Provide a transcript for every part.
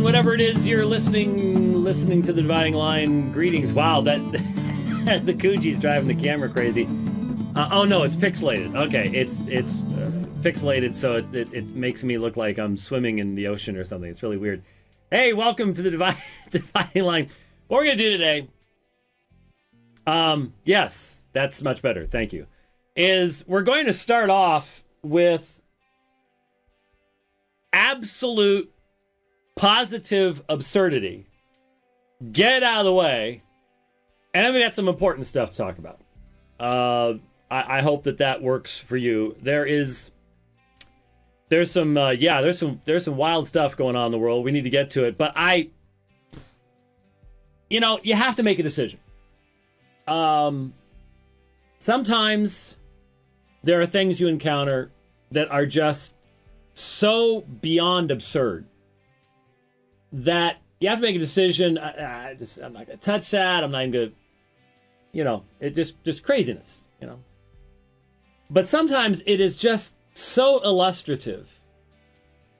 whatever it is you're listening to the Dividing Line. Greetings. Wow, that the Coogie's driving the camera crazy. Oh no, it's pixelated. Okay, it's pixelated, so it makes me look like I'm swimming in the ocean or something. It's really weird. Hey, welcome to the Dividing Line. What we're gonna do today, yes, that's much better. Thank you. Is we're going to start off with absolute positive absurdity. Get it out of the way, and then we got some important stuff to talk about. I hope that works for you. There's some wild stuff going on in the world. We need to get to it, but you have to make a decision. Sometimes there are things you encounter that are just so beyond absurd that you have to make a decision. I'm not going to touch that. I'm not even going to, it just craziness, But sometimes it is just so illustrative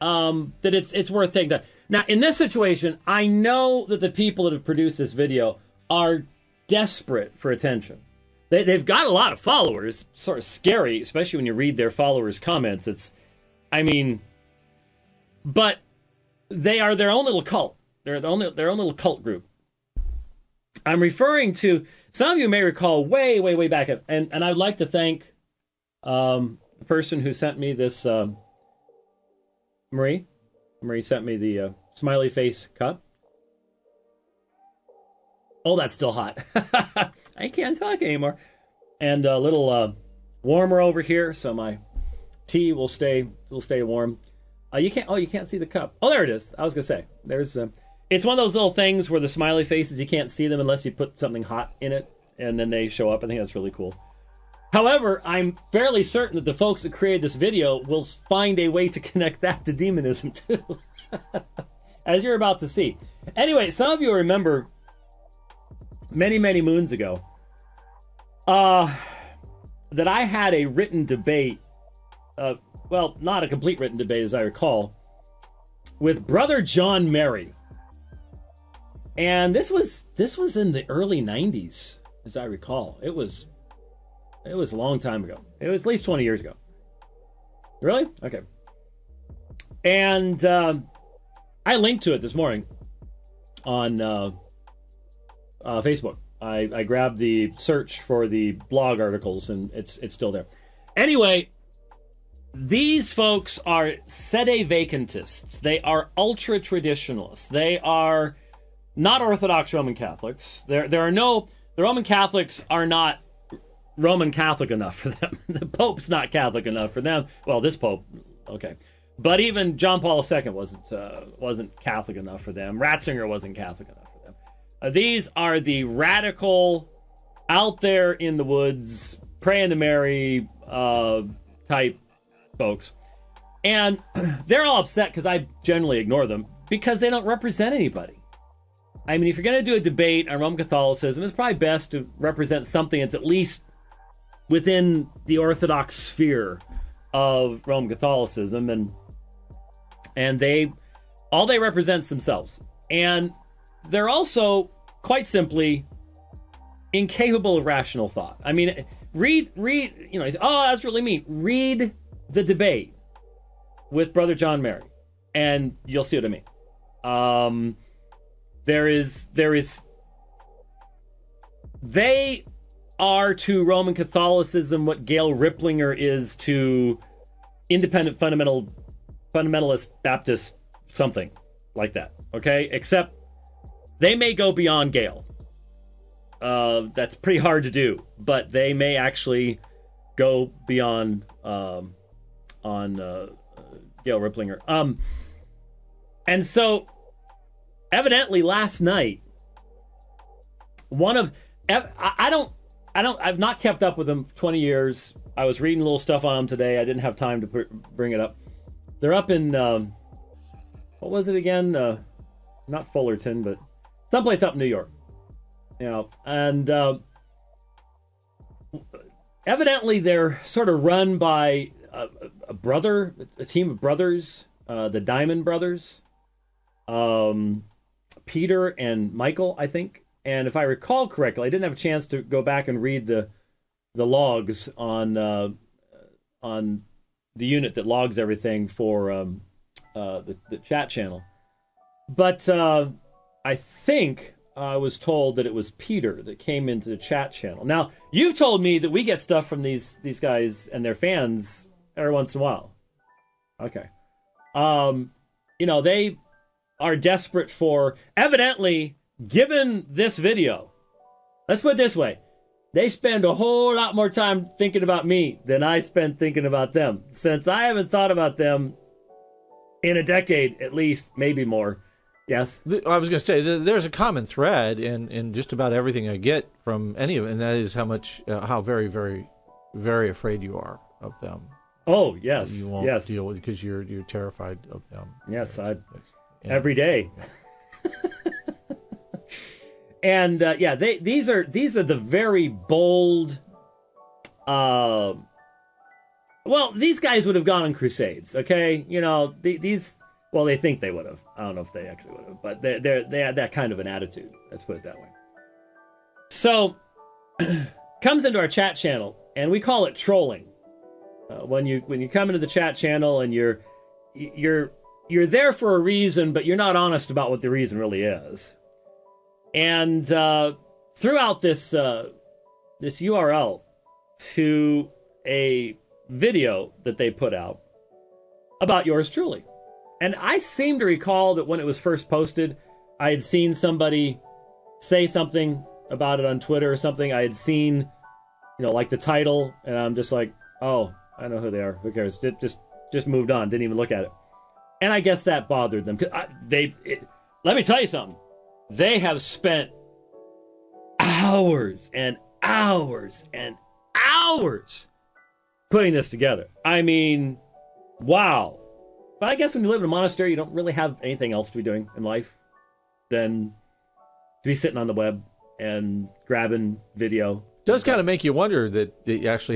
that it's worth taking time. Now, in this situation, I know that the people that have produced this video are desperate for attention. They've got a lot of followers. Sort of scary, especially when you read their followers' comments. But they are their own little cult. They're their own little cult group. I'm referring to, some of you may recall way, way, way back, and I'd like to thank the person who sent me this, Marie. Marie sent me the smiley face cup. Oh, that's still hot. I can't talk anymore. And a little warmer over here, so my tea will stay warm. You can't see the cup. Oh, there it is. I was gonna say there's. It's one of those little things where the smiley faces, you can't see them unless you put something hot in it, and then they show up. I think that's really cool. However, I'm fairly certain that the folks that created this video will find a way to connect that to demonism too, as you're about to see. Anyway, some of you remember many, many moons ago that I had a written debate, well, not a complete written debate as I recall, with Brother John Mary. And this was in the early 90s, as I recall. It was a long time ago. It was at least 20 years ago. Really? Okay. And I linked to it this morning on Facebook. I grabbed the search for the blog articles, and it's still there. Anyway, these folks are sede vacantists. They are ultra-traditionalists. They are not Orthodox Roman Catholics. The Roman Catholics are not Roman Catholic enough for them. The Pope's not Catholic enough for them. Well, this Pope, okay. But even John Paul II wasn't Catholic enough for them. Ratzinger wasn't Catholic enough for them. These are the radical, out there in the woods, praying to Mary type folks. And they're all upset because I generally ignore them because they don't represent anybody. I mean, if you're going to do a debate on Roman Catholicism, it's probably best to represent something that's at least within the Orthodox sphere of Roman Catholicism, and they represent themselves. And they're also, quite simply, incapable of rational thought. I mean, read, you say, oh, that's really mean. Read the debate with Brother John Mary, and you'll see what I mean. They are to Roman Catholicism what Gail Ripplinger is to independent fundamentalist Baptist, something like that. Okay, except they may go beyond Gail. That's pretty hard to do, but they may actually go beyond on Gail Ripplinger. And so, evidently, last night, I've not kept up with them for 20 years. I was reading a little stuff on them today. I didn't have time to bring it up. They're up in, what was it again? Not Fullerton, but someplace up in New York. And evidently they're sort of run by a team of brothers, the Diamond Brothers. Peter and Michael, I think. And if I recall correctly, I didn't have a chance to go back and read the logs on the unit that logs everything for the chat channel. But I think I was told that it was Peter that came into the chat channel. Now, you've told me that we get stuff from these guys and their fans every once in a while. Okay. They are desperate for, evidently, given this video, let's put it this way, they spend a whole lot more time thinking about me than I spend thinking about them, since I haven't thought about them in a decade, at least, maybe more. Yes? I was going to say, there's a common thread in just about everything I get from any of it, and that is how very, very, very afraid you are of them. Oh, yes. You won't deal with, because you're terrified of them. Yes, every day. And these are the very bold. These guys would have gone on crusades. Okay, these. Well, they think they would have. I don't know if they actually would have, but they had that kind of an attitude. Let's put it that way. So, comes into our chat channel, and we call it trolling. When you come into the chat channel and you're there for a reason, but you're not honest about what the reason really is. And throughout this URL to a video that they put out about yours truly. And I seem to recall that when it was first posted, I had seen somebody say something about it on Twitter or something. I had seen, like the title, and I'm just like, oh, I know who they are. Who cares? Just moved on. Didn't even look at it. And I guess that bothered them. Let me tell you something. They have spent hours and hours and hours putting this together. I mean, wow. But I guess when you live in a monastery, you don't really have anything else to be doing in life than to be sitting on the web and grabbing video. It does kind of make you wonder that you actually have